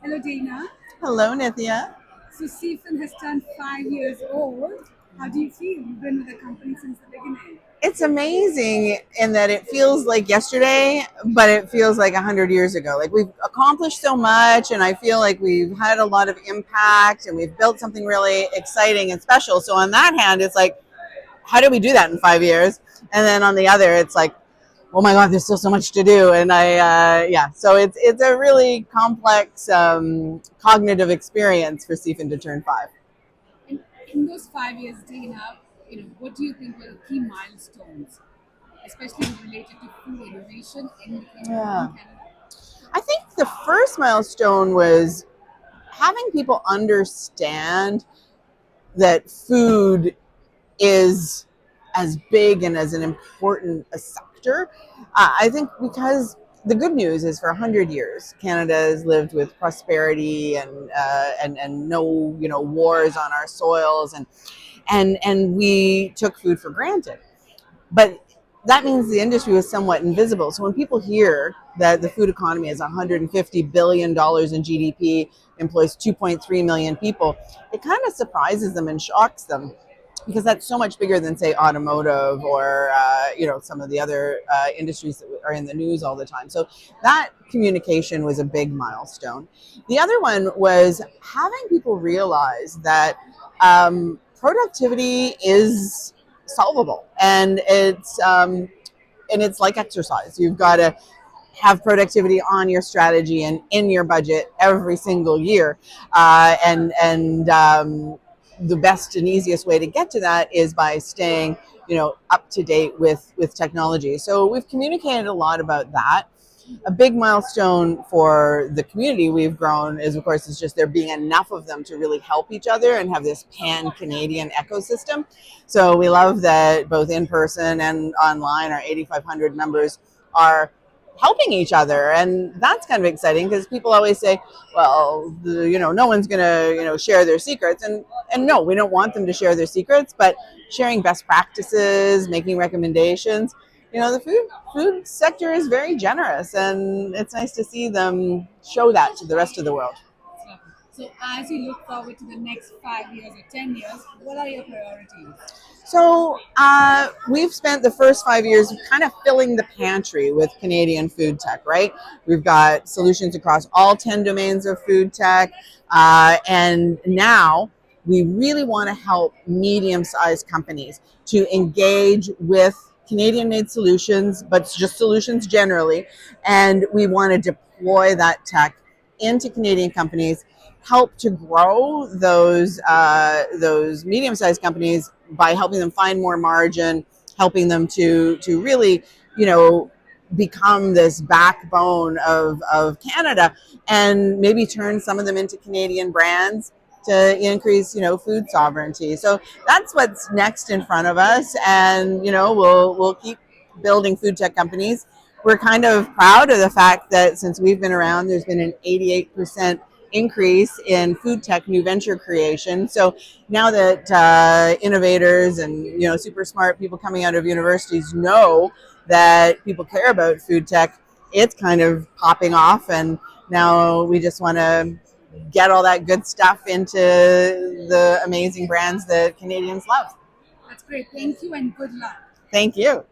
Hello, Dana. Hello, Nithya. So CFIN has turned 5 years old. How do you feel? You've been with the company since the beginning. It's amazing in that it feels like yesterday, but it feels like 100 years ago. Like we've accomplished so much, and I feel like we've had a lot of impact, and we've built something really exciting and special. So on that hand, it's like, how did we do that in 5 years? And then on the other, it's like, oh my God, there's still so much to do. And yeah. So it's a really complex cognitive experience for Stephen to turn 5. In those 5 years, Dana, what do you think were the key milestones, especially related to food innovation Yeah. in Canada? I think the first milestone was having people understand that food is as big and as an important a sector. I think because the good news is for 100 years, Canada has lived with prosperity and no wars on our soils and we took food for granted. But that means the industry was somewhat invisible. So when people hear that the food economy is $150 billion in GDP, employs 2.3 million people, it kind of surprises them and shocks them because that's so much bigger than, say, automotive or some of the other industries that are in the news all the time. So that communication was a big milestone. The other one was having people realize that productivity is solvable, and it's like exercise. You've got to have productivity on your strategy and in your budget every single year, and the best and easiest way to get to that is by staying up to date with technology. So we've communicated a lot about that. A big milestone for the community we've grown is, of course, is just there being enough of them to really help each other and have this pan-Canadian ecosystem. So we love that both in person and online, our 8,500 members are helping each other, and that's kind of exciting because people always say, well, no one's going to share their secrets, and no, we don't want them to share their secrets, but sharing best practices, making recommendations. The food sector is very generous, and it's nice to see them show that to the rest of the world. So as you look forward to the next 5 years or 10 years, what are your priorities? So we've spent the first 5 years kind of filling the pantry with Canadian food tech, right? We've got solutions across all 10 domains of food tech. And now we really want to help medium-sized companies to engage with Canadian-made solutions, but just solutions generally. And we want to deploy that tech into Canadian companies, help to grow those medium-sized companies by helping them find more margin, helping them to really become this backbone of Canada, and maybe turn some of them into Canadian brands to increase food sovereignty. So that's what's next in front of us, and we'll keep building food tech companies. We're kind of proud of the fact that since we've been around, there's been an 88% increase in food tech new venture creation. So now that innovators and super smart people coming out of universities know that people care about food tech, it's kind of popping off, and now we just want to get all that good stuff into the amazing brands that Canadians love. That's great. Thank you and good luck. Thank you.